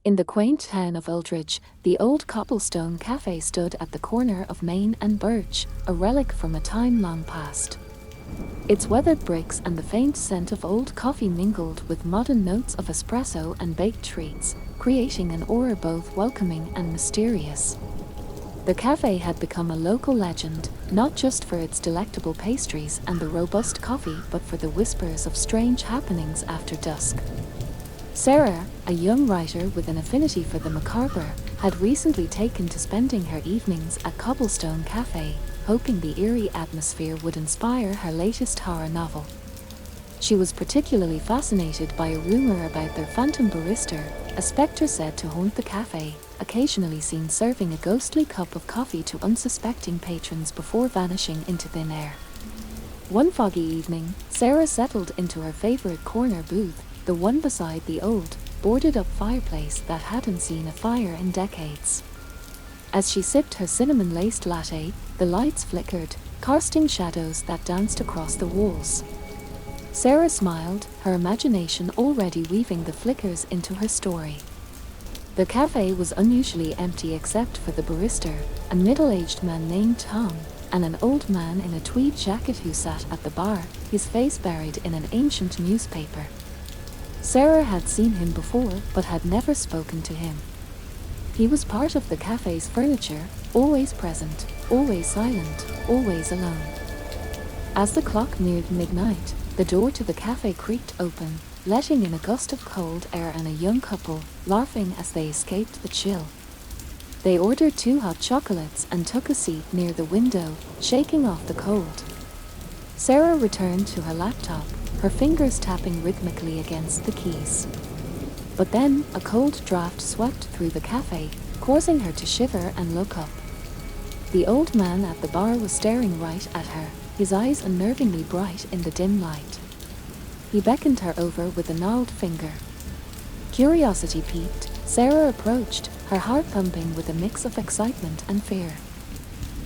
In the quaint town of Aldridge, the old cobblestone cafe stood at the corner of Main and Birch, a relic from a time long past. Its weathered bricks and the faint scent of old coffee mingled with modern notes of espresso and baked treats, creating an aura both welcoming and mysterious. The cafe had become a local legend, not just for its delectable pastries and the robust coffee, but for the whispers of strange happenings after dusk. Sarah, a young writer with an affinity for the macabre, had recently taken to spending her evenings at Cobblestone Cafe, hoping the eerie atmosphere would inspire her latest horror novel. She was particularly fascinated by a rumor about their phantom barista, a spectre said to haunt the cafe, occasionally seen serving a ghostly cup of coffee to unsuspecting patrons before vanishing into thin air. One foggy evening, Sarah settled into her favorite corner booth, the one beside the old, boarded-up fireplace that hadn't seen a fire in decades. As she sipped her cinnamon-laced latte, the lights flickered, casting shadows that danced across the walls. Sarah smiled, her imagination already weaving the flickers into her story. The cafe was unusually empty except for the barista, a middle-aged man named Tom, and an old man in a tweed jacket who sat at the bar, his face buried in an ancient newspaper. Sarah had seen him before, but had never spoken to him. He was part of the cafe's furniture, always present, always silent, always alone. As the clock neared midnight, the door to the cafe creaked open, letting in a gust of cold air and a young couple, laughing as they escaped the chill. They ordered 2 hot chocolates and took a seat near the window, shaking off the cold. Sarah returned to her laptop, her fingers tapping rhythmically against the keys. But then, a cold draft swept through the cafe, causing her to shiver and look up. The old man at the bar was staring right at her, his eyes unnervingly bright in the dim light. He beckoned her over with a gnarled finger. Curiosity piqued, Sarah approached, her heart thumping with a mix of excitement and fear.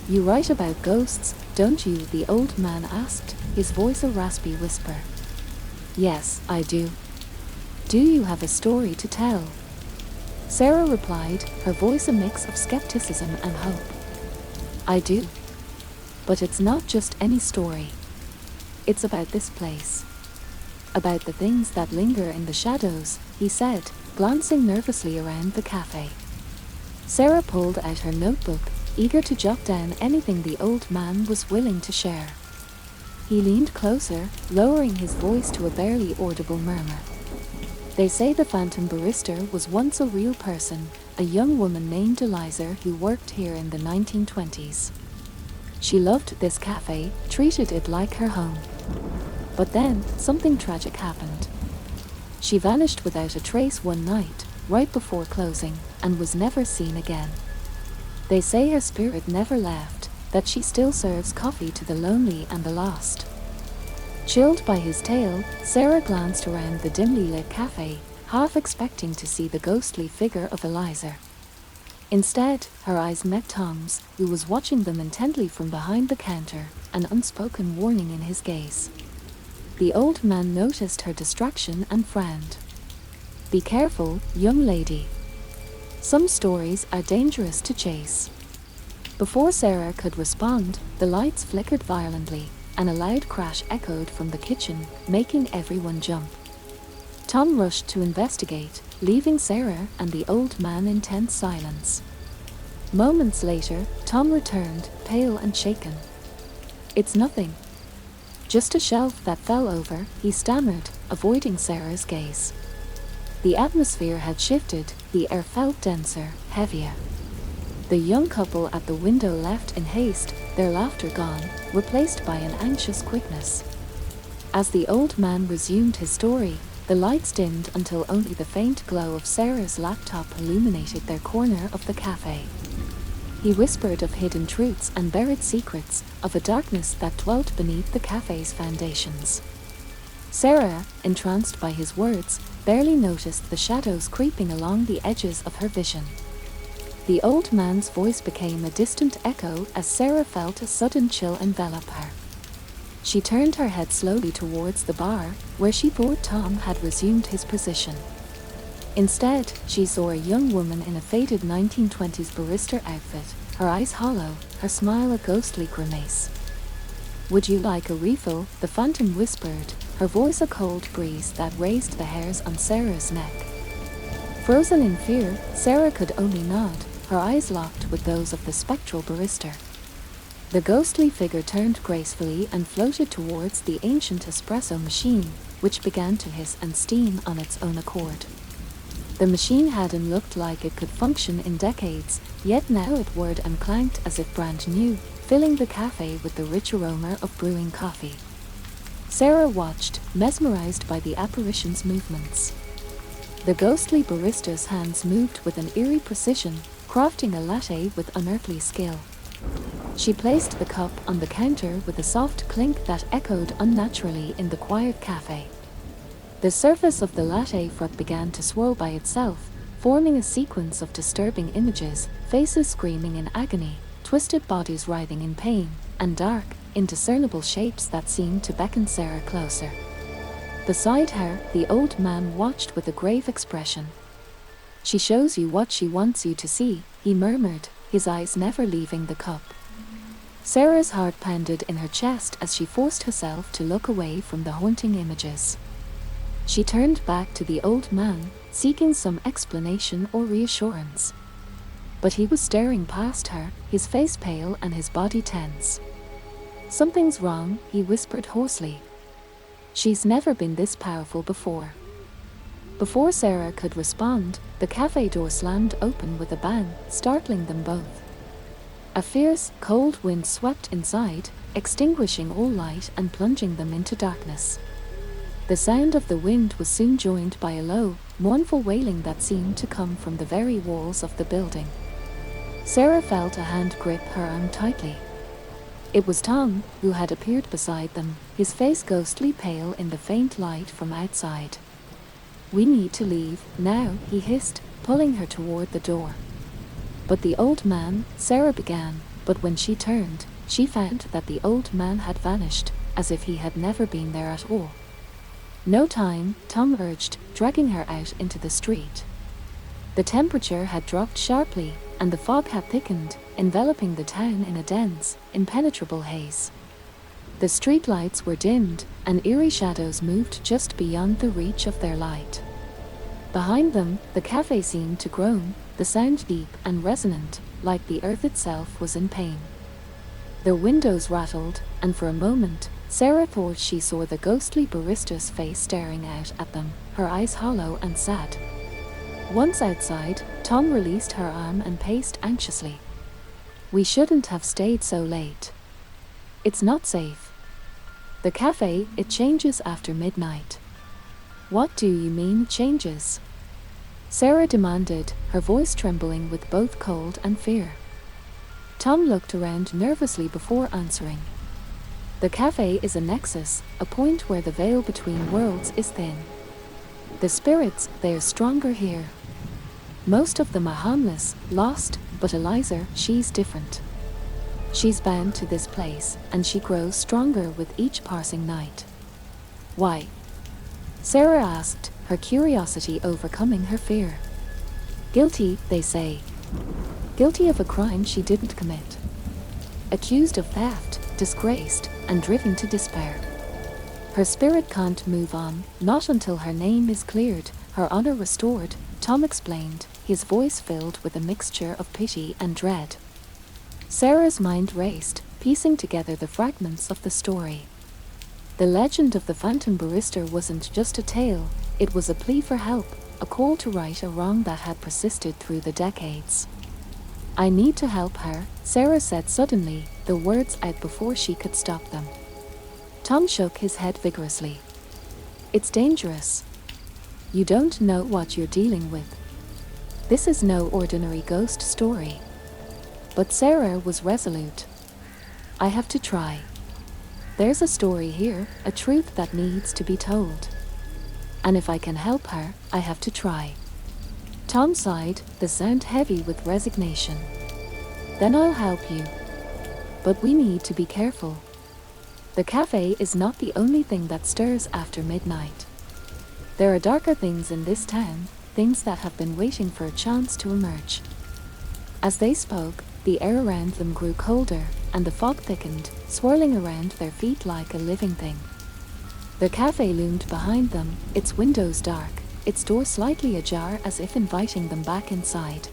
"You write about ghosts, don't you?" the old man asked, his voice a raspy whisper. "Yes, I do. Do you have a story to tell?" Sarah replied, her voice a mix of skepticism and hope. "I do. But it's not just any story. It's about this place. About the things that linger in the shadows," he said, glancing nervously around the cafe. Sarah pulled out her notebook, eager to jot down anything the old man was willing to share. He leaned closer, lowering his voice to a barely audible murmur. "They say the phantom barista was once a real person, a young woman named Eliza who worked here in the 1920s. She loved this cafe, treated it like her home. But then, something tragic happened. She vanished without a trace one night, right before closing, and was never seen again. They say her spirit never left, that she still serves coffee to the lonely and the lost." Chilled by his tale, Sarah glanced around the dimly lit cafe, half expecting to see the ghostly figure of Eliza. Instead, her eyes met Tom's, who was watching them intently from behind the counter, an unspoken warning in his gaze. The old man noticed her distraction and frowned. "Be careful, young lady. Some stories are dangerous to chase." Before Sarah could respond, the lights flickered violently, and a loud crash echoed from the kitchen, making everyone jump. Tom rushed to investigate, leaving Sarah and the old man in tense silence. Moments later, Tom returned, pale and shaken. "It's nothing. Just a shelf that fell over," he stammered, avoiding Sarah's gaze. The atmosphere had shifted, the air felt denser, heavier. The young couple at the window left in haste, their laughter gone, replaced by an anxious quickness. As the old man resumed his story, the lights dimmed until only the faint glow of Sarah's laptop illuminated their corner of the cafe. He whispered of hidden truths and buried secrets, of a darkness that dwelt beneath the cafe's foundations. Sarah, entranced by his words, barely noticed the shadows creeping along the edges of her vision. The old man's voice became a distant echo as Sarah felt a sudden chill envelop her. She turned her head slowly towards the bar, where she thought Tom had resumed his position. Instead, she saw a young woman in a faded 1920s barista outfit, her eyes hollow, her smile a ghostly grimace. "Would you like a refill?" the phantom whispered, her voice a cold breeze that raised the hairs on Sarah's neck. Frozen in fear, Sarah could only nod, her eyes locked with those of the spectral barista. The ghostly figure turned gracefully and floated towards the ancient espresso machine, which began to hiss and steam on its own accord. The machine hadn't looked like it could function in decades, yet now it whirred and clanked as if brand new, filling the cafe with the rich aroma of brewing coffee. Sarah watched, mesmerized by the apparition's movements. The ghostly barista's hands moved with an eerie precision, crafting a latte with unearthly skill. She placed the cup on the counter with a soft clink that echoed unnaturally in the quiet cafe. The surface of the latte froth began to swirl by itself, forming a sequence of disturbing images, faces screaming in agony, twisted bodies writhing in pain, and dark, indiscernible shapes that seemed to beckon Sarah closer. Beside her, the old man watched with a grave expression. "She shows you what she wants you to see," he murmured, his eyes never leaving the cup. Sarah's heart pounded in her chest as she forced herself to look away from the haunting images. She turned back to the old man, seeking some explanation or reassurance. But he was staring past her, his face pale and his body tense. "Something's wrong," he whispered hoarsely. "She's never been this powerful before." Before Sarah could respond, the cafe door slammed open with a bang, startling them both. A fierce, cold wind swept inside, extinguishing all light and plunging them into darkness. The sound of the wind was soon joined by a low, mournful wailing that seemed to come from the very walls of the building. Sarah felt a hand grip her arm tightly. It was Tom, who had appeared beside them, his face ghostly pale in the faint light from outside. "We need to leave, now," he hissed, pulling her toward the door. "But the old man," Sarah began, but when she turned, she found that the old man had vanished, as if he had never been there at all. "No time," Tom urged, dragging her out into the street. The temperature had dropped sharply, and the fog had thickened, enveloping the town in a dense, impenetrable haze. The street lights were dimmed, and eerie shadows moved just beyond the reach of their light. Behind them, the cafe seemed to groan, the sound deep and resonant, like the earth itself was in pain. Their windows rattled, and for a moment, Sarah thought she saw the ghostly barista's face staring out at them, her eyes hollow and sad. Once outside, Tom released her arm and paced anxiously. "We shouldn't have stayed so late. It's not safe. The cafe, it changes after midnight." "What do you mean, changes?" Sarah demanded, her voice trembling with both cold and fear. Tom looked around nervously before answering. "The cafe is a nexus, a point where the veil between worlds is thin. The spirits, they are stronger here. Most of them are harmless, lost, but Eliza, she's different. She's bound to this place, and she grows stronger with each passing night." "Why?" Sarah asked, her curiosity overcoming her fear. "Guilty, they say. Guilty of a crime she didn't commit. Accused of theft, disgraced, and driven to despair. Her spirit can't move on, not until her name is cleared, her honor restored," Tom explained, his voice filled with a mixture of pity and dread. Sarah's mind raced, piecing together the fragments of the story. The legend of the phantom barista wasn't just a tale, it was a plea for help, a call to right a wrong that had persisted through the decades. "I need to help her," Sarah said suddenly, the words out before she could stop them. Tom shook his head vigorously. "It's dangerous. You don't know what you're dealing with. This is no ordinary ghost story." But Sarah was resolute. "I have to try. There's a story here, a truth that needs to be told. And if I can help her, I have to try." Tom sighed, the sound heavy with resignation. "Then I'll help you. But we need to be careful. The cafe is not the only thing that stirs after midnight. There are darker things in this town, things that have been waiting for a chance to emerge. As they spoke, the air around them grew colder, and the fog thickened, swirling around their feet like a living thing. The cafe loomed behind them, its windows dark, its door slightly ajar as if inviting them back inside.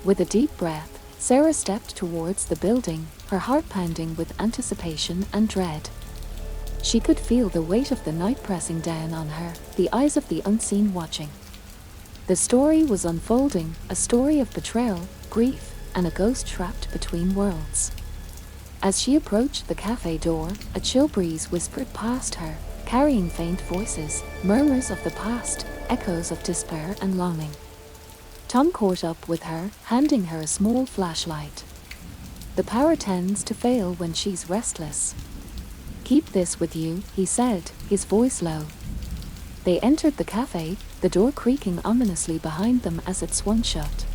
With a deep breath, Sarah stepped towards the building, her heart pounding with anticipation and dread. She could feel the weight of the night pressing down on her, the eyes of the unseen watching. The story was unfolding, a story of betrayal, grief, and a ghost trapped between worlds. As she approached the cafe door, a chill breeze whispered past her, carrying faint voices, murmurs of the past, echoes of despair and longing. Tom caught up with her, handing her a small flashlight. The power tends to fail when she's restless. Keep this with you, he said, his voice low. They entered the cafe, the door creaking ominously behind them as it swung shut.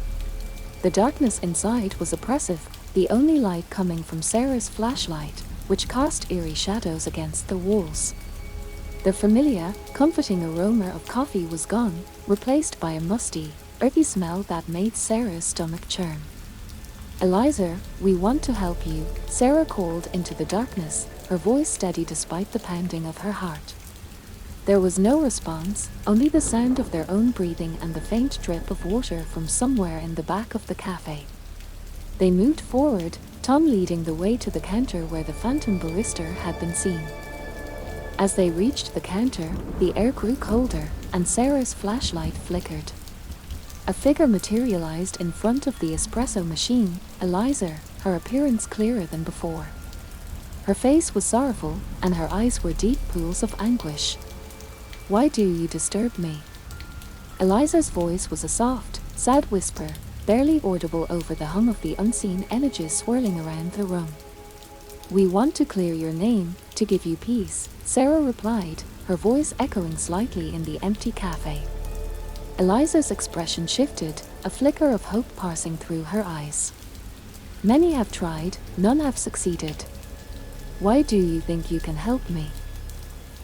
The darkness inside was oppressive, the only light coming from Sarah's flashlight, which cast eerie shadows against the walls. The familiar, comforting aroma of coffee was gone, replaced by a musty, earthy smell that made Sarah's stomach churn. "Eliza, we want to help you," Sarah called into the darkness, her voice steady despite the pounding of her heart. There was no response, only the sound of their own breathing and the faint drip of water from somewhere in the back of the cafe. They moved forward, Tom leading the way to the counter where the phantom barista had been seen. As they reached the counter, the air grew colder, and Sarah's flashlight flickered. A figure materialized in front of the espresso machine, Eliza, her appearance clearer than before. Her face was sorrowful, and her eyes were deep pools of anguish. "Why do you disturb me?" Eliza's voice was a soft, sad whisper, barely audible over the hum of the unseen energies swirling around the room. "We want to clear your name, to give you peace," Sarah replied, her voice echoing slightly in the empty cafe. Eliza's expression shifted, a flicker of hope passing through her eyes. "Many have tried, none have succeeded. Why do you think you can help me?"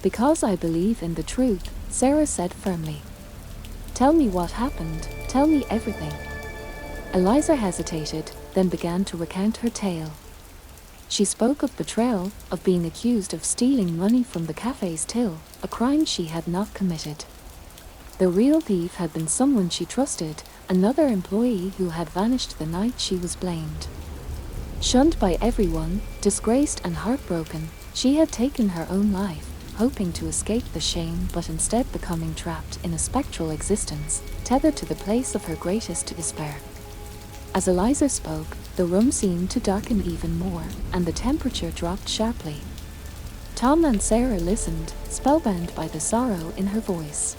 "Because I believe in the truth," Sarah said firmly. "Tell me what happened, tell me everything." Eliza hesitated, then began to recount her tale. She spoke of betrayal, of being accused of stealing money from the cafe's till, a crime she had not committed. The real thief had been someone she trusted, another employee who had vanished the night she was blamed. Shunned by everyone, disgraced and heartbroken, she had taken her own life, hoping to escape the shame but instead becoming trapped in a spectral existence, tethered to the place of her greatest despair. As Eliza spoke, the room seemed to darken even more, and the temperature dropped sharply. Tom and Sarah listened, spellbound by the sorrow in her voice.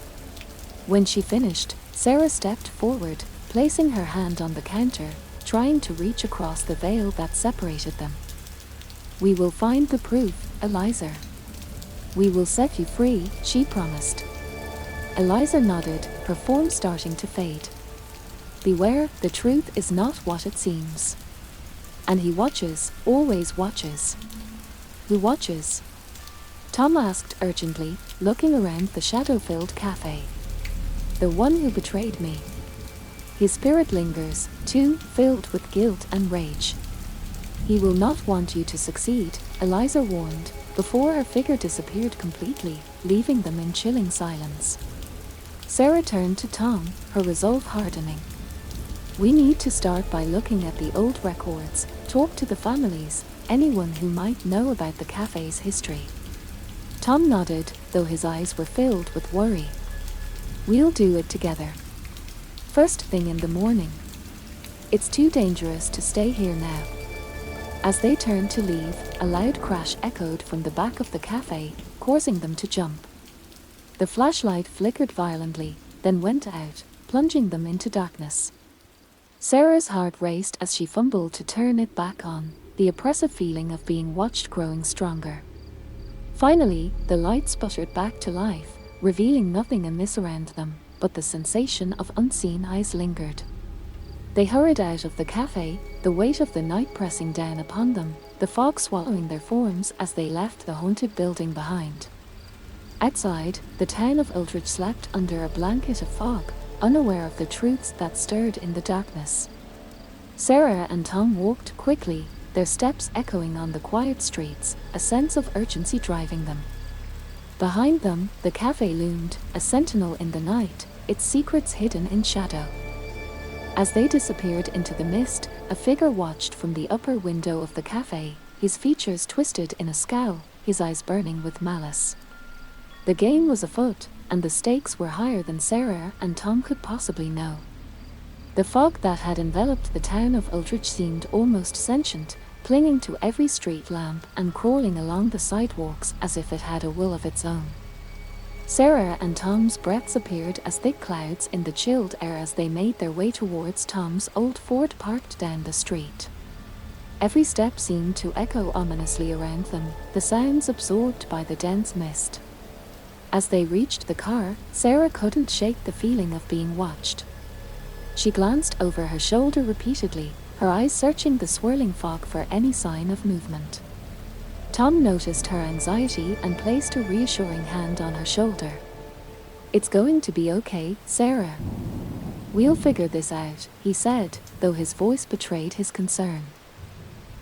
When she finished, Sarah stepped forward, placing her hand on the counter, trying to reach across the veil that separated them. "We will find the proof, Eliza. We will set you free," she promised. Eliza nodded, her form starting to fade. "Beware, the truth is not what it seems. And he watches, always watches." "Who watches?" Tom asked urgently, looking around the shadow-filled cafe. "The one who betrayed me. His spirit lingers, too, filled with guilt and rage. He will not want you to succeed," Eliza warned, before her figure disappeared completely, leaving them in chilling silence. Sarah turned to Tom, her resolve hardening. "We need to start by looking at the old records, talk to the families, anyone who might know about the cafe's history." Tom nodded, though his eyes were filled with worry. "We'll do it together. First thing in the morning. It's too dangerous to stay here now." As they turned to leave, a loud crash echoed from the back of the cafe, causing them to jump. The flashlight flickered violently, then went out, plunging them into darkness. Sarah's heart raced as she fumbled to turn it back on, the oppressive feeling of being watched growing stronger. Finally, the light sputtered back to life, revealing nothing amiss around them, but the sensation of unseen eyes lingered. They hurried out of the cafe, the weight of the night pressing down upon them, the fog swallowing their forms as they left the haunted building behind. Outside, the town of Eldridge slept under a blanket of fog, unaware of the truths that stirred in the darkness. Sarah and Tom walked quickly, their steps echoing on the quiet streets, a sense of urgency driving them. Behind them, the cafe loomed, a sentinel in the night, its secrets hidden in shadow. As they disappeared into the mist, a figure watched from the upper window of the cafe, his features twisted in a scowl, his eyes burning with malice. The game was afoot, and the stakes were higher than Sarah and Tom could possibly know. The fog that had enveloped the town of Uldridge seemed almost sentient, clinging to every street lamp and crawling along the sidewalks as if it had a will of its own. Sarah and Tom's breaths appeared as thick clouds in the chilled air as they made their way towards Tom's old Ford parked down the street. Every step seemed to echo ominously around them, the sounds absorbed by the dense mist. As they reached the car, Sarah couldn't shake the feeling of being watched. She glanced over her shoulder repeatedly, her eyes searching the swirling fog for any sign of movement. Tom noticed her anxiety and placed a reassuring hand on her shoulder. "It's going to be okay, Sarah. We'll figure this out," he said, though his voice betrayed his concern.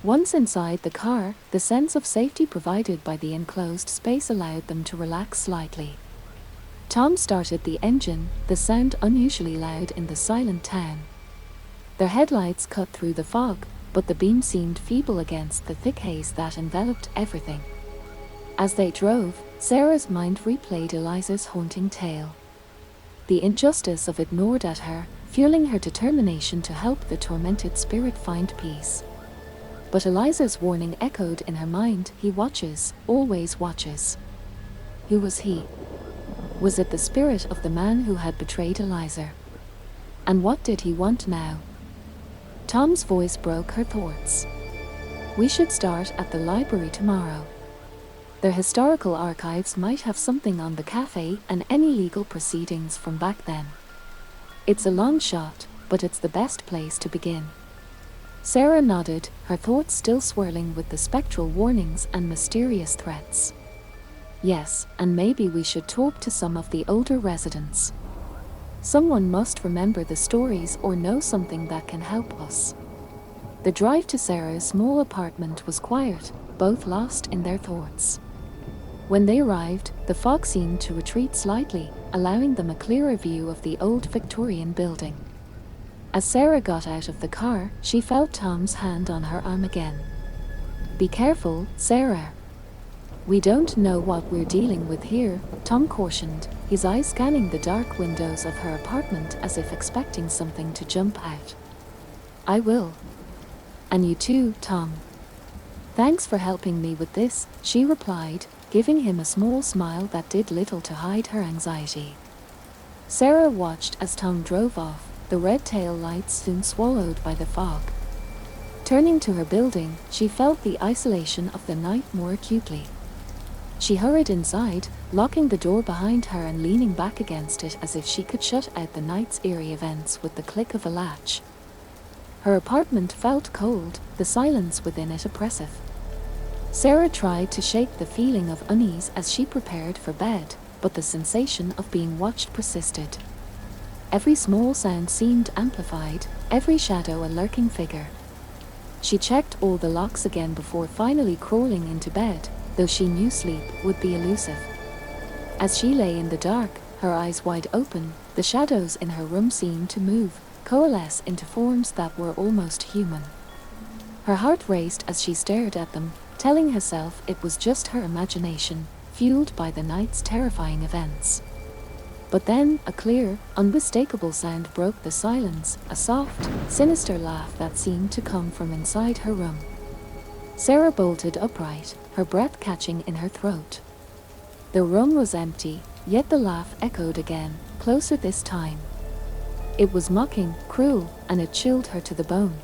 Once inside the car, the sense of safety provided by the enclosed space allowed them to relax slightly. Tom started the engine, the sound unusually loud in the silent town. Their headlights cut through the fog, but the beam seemed feeble against the thick haze that enveloped everything. As they drove, Sarah's mind replayed Eliza's haunting tale. The injustice of it gnawed at her, fueling her determination to help the tormented spirit find peace. But Eliza's warning echoed in her mind: he watches, always watches. Who was he? Was it the spirit of the man who had betrayed Eliza? And what did he want now? Tom's voice broke her thoughts. "We should start at the library tomorrow. Their historical archives might have something on the cafe and any legal proceedings from back then. It's a long shot, but it's the best place to begin." Sarah nodded, her thoughts still swirling with the spectral warnings and mysterious threats. "Yes, and maybe we should talk to some of the older residents. Someone must remember the stories or know something that can help us." The drive to Sarah's small apartment was quiet, both lost in their thoughts. When they arrived, the fog seemed to retreat slightly, allowing them a clearer view of the old Victorian building. As Sarah got out of the car, she felt Tom's hand on her arm again. "Be careful, Sarah. We don't know what we're dealing with here," Tom cautioned, his eyes scanning the dark windows of her apartment as if expecting something to jump out. "I will. And you too, Tom." "Thanks for helping me with this," she replied, giving him a small smile that did little to hide her anxiety. Sarah watched as Tom drove off, the red tail lights soon swallowed by the fog. Turning to her building, she felt the isolation of the night more acutely. She hurried inside, locking the door behind her and leaning back against it as if she could shut out the night's eerie events with the click of a latch. Her apartment felt cold, the silence within it oppressive. Sarah tried to shake the feeling of unease as she prepared for bed, but the sensation of being watched persisted. Every small sound seemed amplified, every shadow a lurking figure. She checked all the locks again before finally crawling into bed, though she knew sleep would be elusive. As she lay in the dark, her eyes wide open, the shadows in her room seemed to move, coalesce into forms that were almost human. Her heart raced as she stared at them, telling herself it was just her imagination, fueled by the night's terrifying events. But then, a clear, unmistakable sound broke the silence, a soft, sinister laugh that seemed to come from inside her room. Sarah bolted upright, her breath catching in her throat. The room was empty, yet the laugh echoed again, closer this time. It was mocking, cruel, and it chilled her to the bone.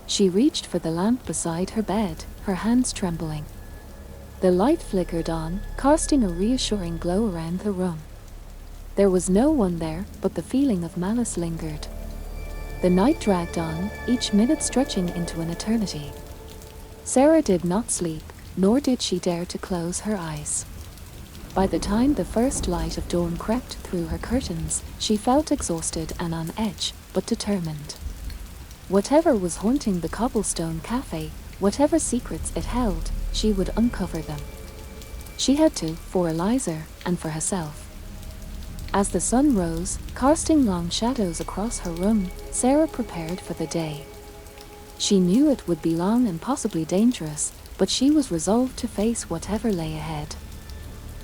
She reached for the lamp beside her bed, her hands trembling. The light flickered on, casting a reassuring glow around the room. There was no one there, but the feeling of malice lingered. The night dragged on, each minute stretching into an eternity. Sarah did not sleep, nor did she dare to close her eyes. By the time the first light of dawn crept through her curtains, she felt exhausted and on edge, but determined. Whatever was haunting the cobblestone cafe, whatever secrets it held, she would uncover them. She had to, for Eliza, and for herself. As the sun rose, casting long shadows across her room, Sarah prepared for the day. She knew it would be long and possibly dangerous, but she was resolved to face whatever lay ahead.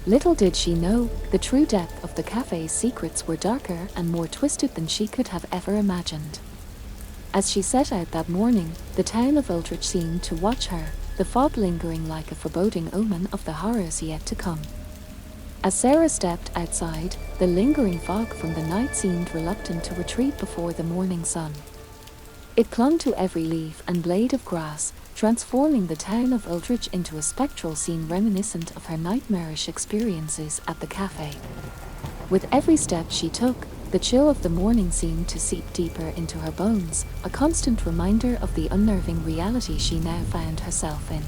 Little did she know, the true depth of the cafe's secrets were darker and more twisted than she could have ever imagined. As she set out that morning, the town of Uldridge seemed to watch her, the fog lingering like a foreboding omen of the horrors yet to come. As Sarah stepped outside, the lingering fog from the night seemed reluctant to retreat before the morning sun. It clung to every leaf and blade of grass, transforming the town of Uldridge into a spectral scene reminiscent of her nightmarish experiences at the cafe. With every step she took, the chill of the morning seemed to seep deeper into her bones, a constant reminder of the unnerving reality she now found herself in.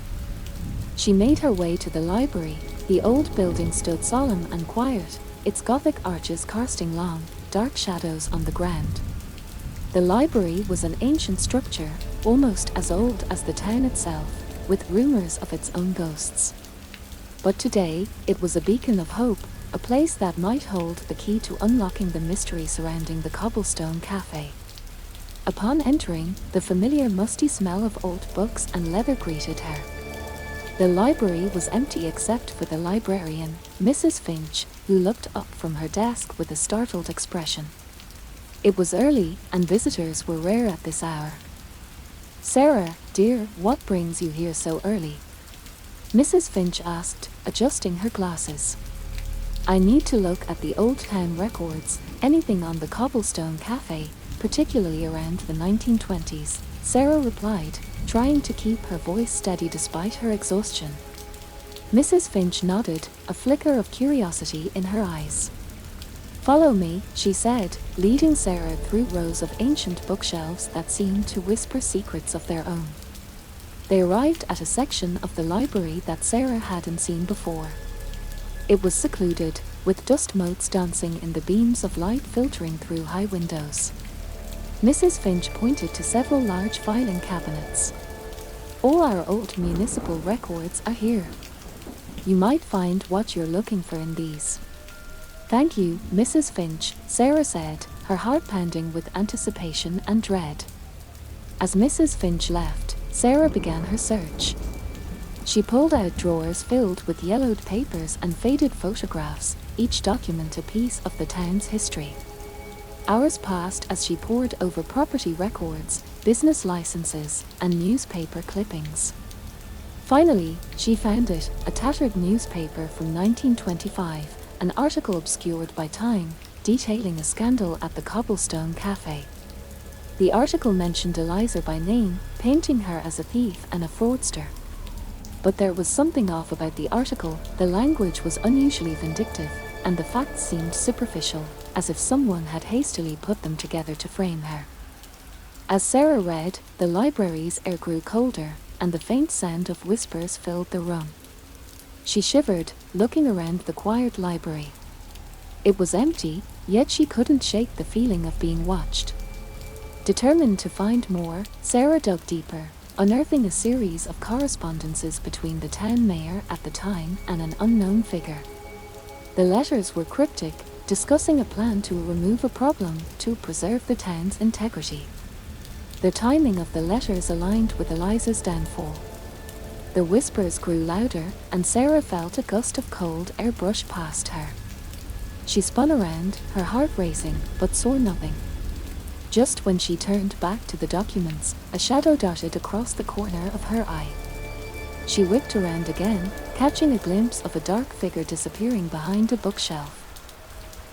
She made her way to the library. The old building stood solemn and quiet, its Gothic arches casting long, dark shadows on the ground. The library was an ancient structure, almost as old as the town itself, with rumors of its own ghosts. But today, it was a beacon of hope, a place that might hold the key to unlocking the mystery surrounding the cobblestone cafe. Upon entering, the familiar musty smell of old books and leather greeted her. The library was empty except for the librarian, Mrs. Finch, who looked up from her desk with a startled expression. It was early, and visitors were rare at this hour. "Sarah, dear, what brings you here so early?" Mrs. Finch asked, adjusting her glasses. "I need to look at the old town records, anything on the cobblestone cafe, particularly around the 1920s, Sarah replied, trying to keep her voice steady despite her exhaustion. Mrs. Finch nodded, a flicker of curiosity in her eyes. "Follow me," she said, leading Sarah through rows of ancient bookshelves that seemed to whisper secrets of their own. They arrived at a section of the library that Sarah hadn't seen before. It was secluded, with dust motes dancing in the beams of light filtering through high windows. Mrs. Finch pointed to several large filing cabinets. "All our old municipal records are here. You might find what you're looking for in these." "Thank you, Mrs. Finch," Sarah said, her heart pounding with anticipation and dread. As Mrs. Finch left, Sarah began her search. She pulled out drawers filled with yellowed papers and faded photographs, each document a piece of the town's history. Hours passed as she pored over property records, business licenses, and newspaper clippings. Finally, she found it, a tattered newspaper from 1925, an article obscured by time, detailing a scandal at the Cobblestone Cafe. The article mentioned Eliza by name, painting her as a thief and a fraudster. But there was something off about the article, the language was unusually vindictive, and the facts seemed superficial, as if someone had hastily put them together to frame her. As Sarah read, the library's air grew colder, and the faint sound of whispers filled the room. She shivered, looking around the quiet library. It was empty, yet she couldn't shake the feeling of being watched. Determined to find more, Sarah dug deeper, unearthing a series of correspondences between the town mayor at the time and an unknown figure. The letters were cryptic, discussing a plan to remove a problem to preserve the town's integrity. The timing of the letters aligned with Eliza's downfall. The whispers grew louder, and Sarah felt a gust of cold air brush past her. She spun around, her heart racing, but saw nothing. Just when she turned back to the documents, a shadow darted across the corner of her eye. She whipped around again, catching a glimpse of a dark figure disappearing behind a bookshelf.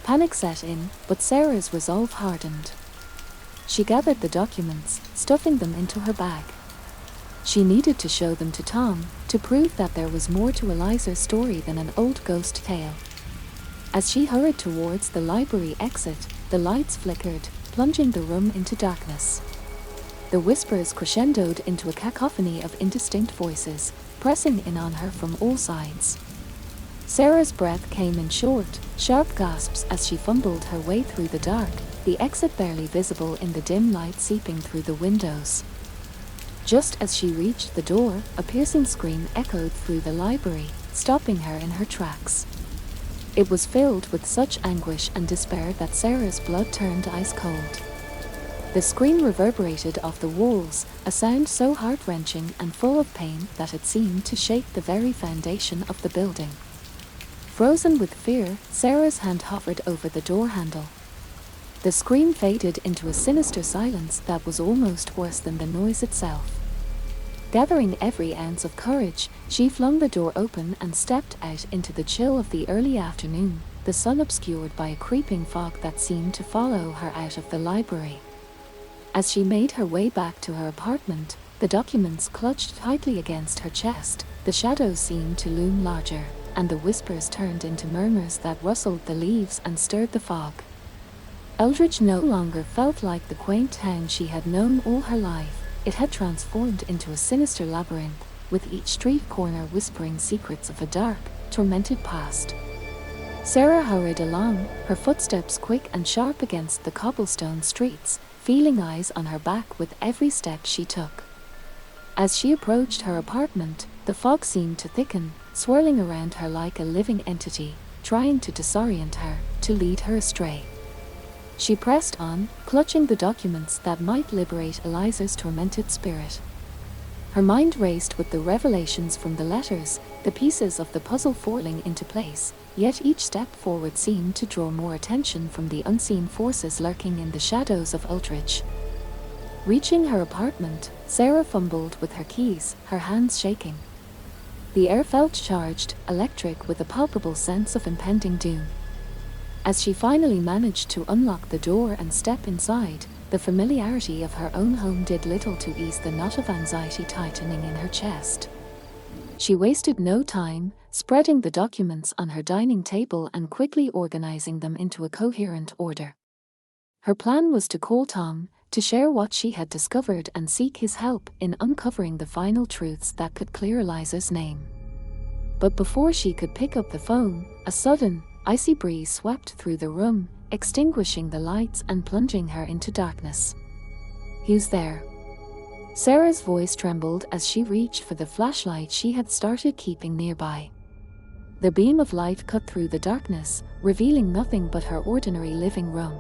Panic set in, but Sarah's resolve hardened. She gathered the documents, stuffing them into her bag. She needed to show them to Tom, to prove that there was more to Eliza's story than an old ghost tale. As she hurried towards the library exit, the lights flickered, plunging the room into darkness. The whispers crescendoed into a cacophony of indistinct voices, pressing in on her from all sides. Sarah's breath came in short, sharp gasps as she fumbled her way through the dark, the exit barely visible in the dim light seeping through the windows. Just as she reached the door, a piercing scream echoed through the library, stopping her in her tracks. It was filled with such anguish and despair that Sarah's blood turned ice cold. The scream reverberated off the walls, a sound so heart-wrenching and full of pain that it seemed to shake the very foundation of the building. Frozen with fear, Sarah's hand hovered over the door handle. The scream faded into a sinister silence that was almost worse than the noise itself. Gathering every ounce of courage, she flung the door open and stepped out into the chill of the early afternoon, the sun obscured by a creeping fog that seemed to follow her out of the library. As she made her way back to her apartment, the documents clutched tightly against her chest, the shadows seemed to loom larger, and the whispers turned into murmurs that rustled the leaves and stirred the fog. Eldridge no longer felt like the quaint town she had known all her life. It had transformed into a sinister labyrinth, with each street corner whispering secrets of a dark, tormented past. Sarah hurried along, her footsteps quick and sharp against the cobblestone streets, feeling eyes on her back with every step she took. As she approached her apartment, the fog seemed to thicken, swirling around her like a living entity, trying to disorient her, to lead her astray. She pressed on, clutching the documents that might liberate Eliza's tormented spirit. Her mind raced with the revelations from the letters, the pieces of the puzzle falling into place, yet each step forward seemed to draw more attention from the unseen forces lurking in the shadows of Eldridge. Reaching her apartment, Sarah fumbled with her keys, her hands shaking. The air felt charged, electric, with a palpable sense of impending doom. As she finally managed to unlock the door and step inside, the familiarity of her own home did little to ease the knot of anxiety tightening in her chest. She wasted no time, spreading the documents on her dining table and quickly organizing them into a coherent order. Her plan was to call Tom, to share what she had discovered and seek his help in uncovering the final truths that could clear Eliza's name. But before she could pick up the phone, a sudden, icy breeze swept through the room, extinguishing the lights and plunging her into darkness. "Who's there?" Sarah's voice trembled as she reached for the flashlight she had started keeping nearby. The beam of light cut through the darkness, revealing nothing but her ordinary living room.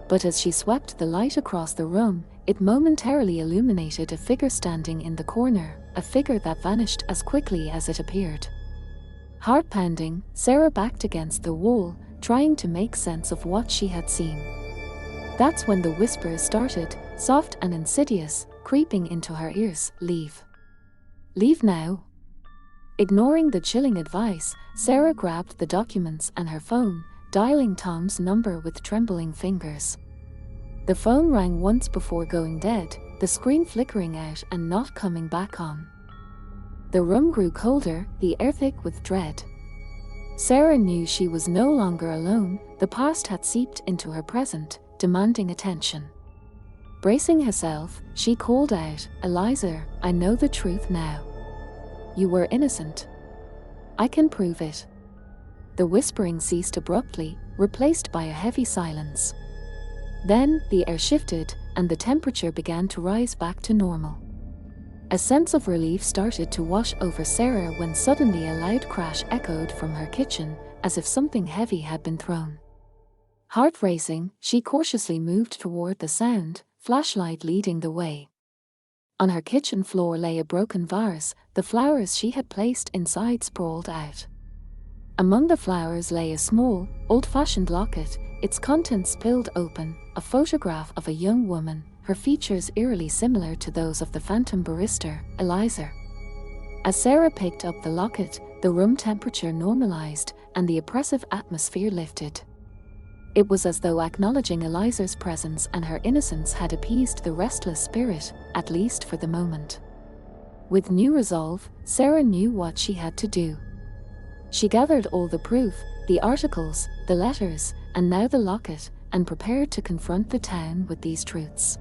But as she swept the light across the room, it momentarily illuminated a figure standing in the corner, a figure that vanished as quickly as it appeared. Heart pounding, Sarah backed against the wall, trying to make sense of what she had seen. That's when the whispers started, soft and insidious, creeping into her ears. "Leave. Leave now." Ignoring the chilling advice, Sarah grabbed the documents and her phone, dialing Tom's number with trembling fingers. The phone rang once before going dead, the screen flickering out and not coming back on. The room grew colder, the air thick with dread. Sarah knew she was no longer alone, the past had seeped into her present, demanding attention. Bracing herself, she called out, "Eliza, I know the truth now. You were innocent. I can prove it." The whispering ceased abruptly, replaced by a heavy silence. Then, the air shifted, and the temperature began to rise back to normal. A sense of relief started to wash over Sarah when suddenly a loud crash echoed from her kitchen, as if something heavy had been thrown. Heart racing, she cautiously moved toward the sound, flashlight leading the way. On her kitchen floor lay a broken vase, the flowers she had placed inside sprawled out. Among the flowers lay a small, old-fashioned locket, its contents spilled open, a photograph of a young woman, her features eerily similar to those of the phantom barrister, Eliza. As Sarah picked up the locket, the room temperature normalized, and the oppressive atmosphere lifted. It was as though acknowledging Eliza's presence and her innocence had appeased the restless spirit, at least for the moment. With new resolve, Sarah knew what she had to do. She gathered all the proof, the articles, the letters, and now the locket, and prepared to confront the town with these truths.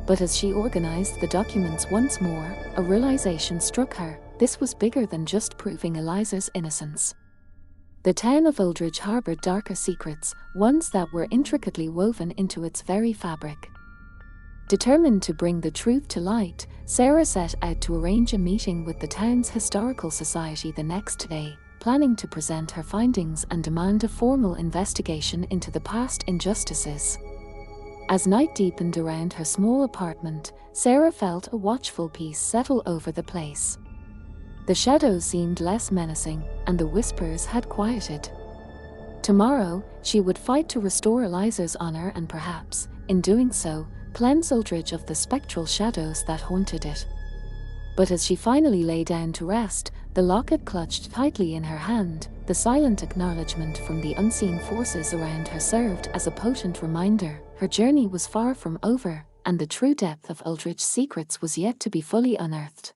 But as she organized the documents once more, a realization struck her: this was bigger than just proving Eliza's innocence. The town of Uldridge harbored darker secrets, ones that were intricately woven into its very fabric. Determined to bring the truth to light, Sarah set out to arrange a meeting with the town's historical society the next day, planning to present her findings and demand a formal investigation into the past injustices. As night deepened around her small apartment, Sarah felt a watchful peace settle over the place. The shadows seemed less menacing, and the whispers had quieted. Tomorrow, she would fight to restore Eliza's honor and perhaps, in doing so, cleanse Uldridge of the spectral shadows that haunted it. But as she finally lay down to rest, the locket clutched tightly in her hand. The silent acknowledgement from the unseen forces around her served as a potent reminder. Her journey was far from over, and the true depth of Uldridge's secrets was yet to be fully unearthed.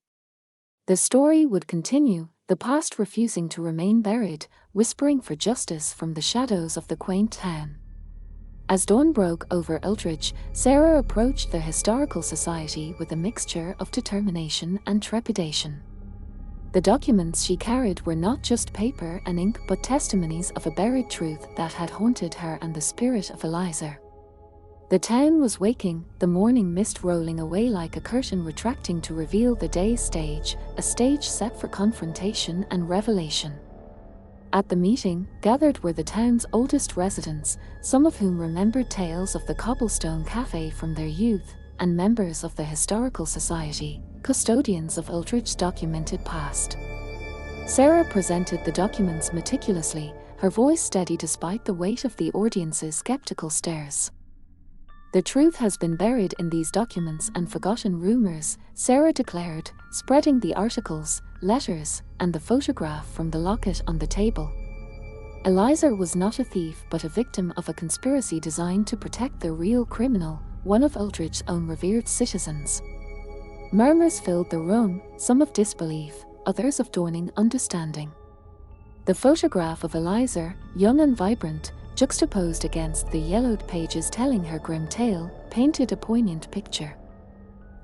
The story would continue, the past refusing to remain buried, whispering for justice from the shadows of the quaint town. As dawn broke over Uldridge, Sarah approached the historical society with a mixture of determination and trepidation. The documents she carried were not just paper and ink but testimonies of a buried truth that had haunted her and the spirit of Eliza. The town was waking, the morning mist rolling away like a curtain retracting to reveal the day's stage, a stage set for confrontation and revelation. At the meeting, gathered were the town's oldest residents, some of whom remembered tales of the Cobblestone Cafe from their youth, and members of the Historical Society, custodians of Uldridge's documented past. Sarah presented the documents meticulously, her voice steady despite the weight of the audience's skeptical stares. "The truth has been buried in these documents and forgotten rumors," Sarah declared, spreading the articles, letters, and the photograph from the locket on the table. Eliza was not a thief but a victim of a conspiracy designed to protect the real criminal, one of Uldridge's own revered citizens. Murmurs filled the room, some of disbelief, others of dawning understanding. The photograph of Eliza, young and vibrant, juxtaposed against the yellowed pages telling her grim tale, painted a poignant picture.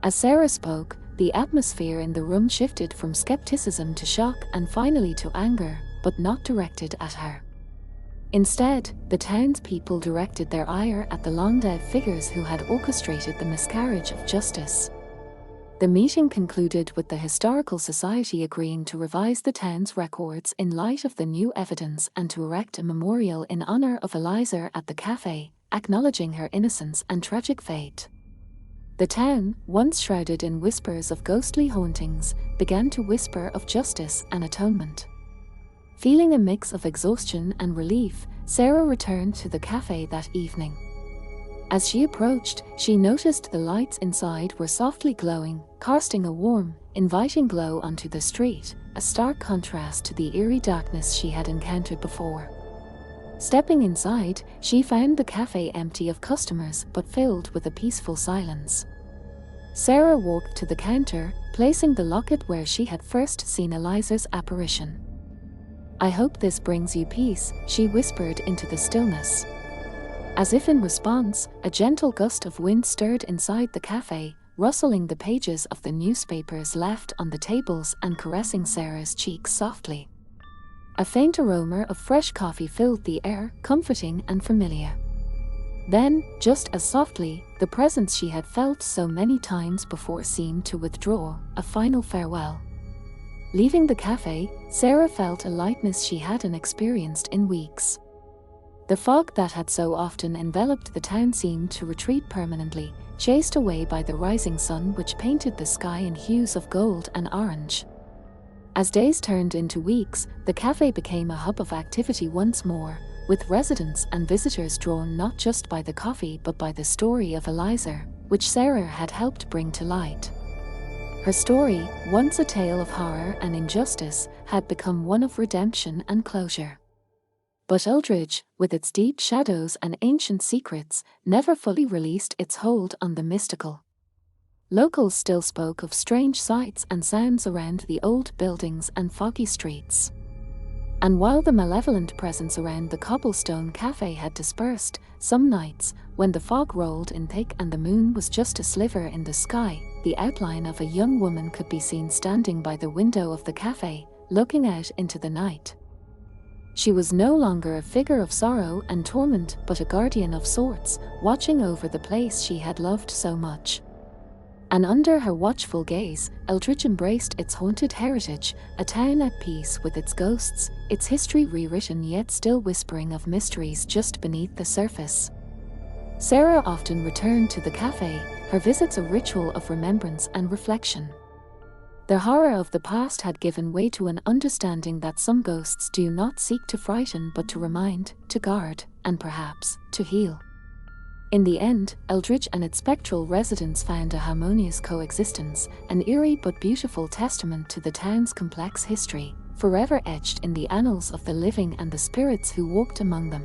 As Sarah spoke, the atmosphere in the room shifted from skepticism to shock and finally to anger, but not directed at her. Instead, the townspeople directed their ire at the long-dead figures who had orchestrated the miscarriage of justice. The meeting concluded with the Historical Society agreeing to revise the town's records in light of the new evidence and to erect a memorial in honor of Eliza at the cafe, acknowledging her innocence and tragic fate. The town, once shrouded in whispers of ghostly hauntings, began to whisper of justice and atonement. Feeling a mix of exhaustion and relief, Sarah returned to the cafe that evening. As she approached, she noticed the lights inside were softly glowing, casting a warm, inviting glow onto the street, a stark contrast to the eerie darkness she had encountered before. Stepping inside, she found the cafe empty of customers but filled with a peaceful silence. Sarah walked to the counter, placing the locket where she had first seen Eliza's apparition. "I hope this brings you peace," she whispered into the stillness. As if in response, a gentle gust of wind stirred inside the cafe, rustling the pages of the newspapers left on the tables and caressing Sarah's cheeks softly. A faint aroma of fresh coffee filled the air, comforting and familiar. Then, just as softly, the presence she had felt so many times before seemed to withdraw, a final farewell. Leaving the cafe, Sarah felt a lightness she hadn't experienced in weeks. The fog that had so often enveloped the town seemed to retreat permanently, chased away by the rising sun which painted the sky in hues of gold and orange. As days turned into weeks, the cafe became a hub of activity once more, with residents and visitors drawn not just by the coffee but by the story of Eliza, which Sarah had helped bring to light. Her story, once a tale of horror and injustice, had become one of redemption and closure. But Uldridge, with its deep shadows and ancient secrets, never fully released its hold on the mystical. Locals still spoke of strange sights and sounds around the old buildings and foggy streets. And while the malevolent presence around the Cobblestone Cafe had dispersed, some nights, when the fog rolled in thick and the moon was just a sliver in the sky, the outline of a young woman could be seen standing by the window of the cafe, looking out into the night. She was no longer a figure of sorrow and torment, but a guardian of sorts, watching over the place she had loved so much. And under her watchful gaze, Eldritch embraced its haunted heritage, a town at peace with its ghosts, its history rewritten yet still whispering of mysteries just beneath the surface. Sarah often returned to the cafe, her visits a ritual of remembrance and reflection. The horror of the past had given way to an understanding that some ghosts do not seek to frighten but to remind, to guard, and perhaps, to heal. In the end, Eldritch and its spectral residents found a harmonious coexistence, an eerie but beautiful testament to the town's complex history, forever etched in the annals of the living and the spirits who walked among them.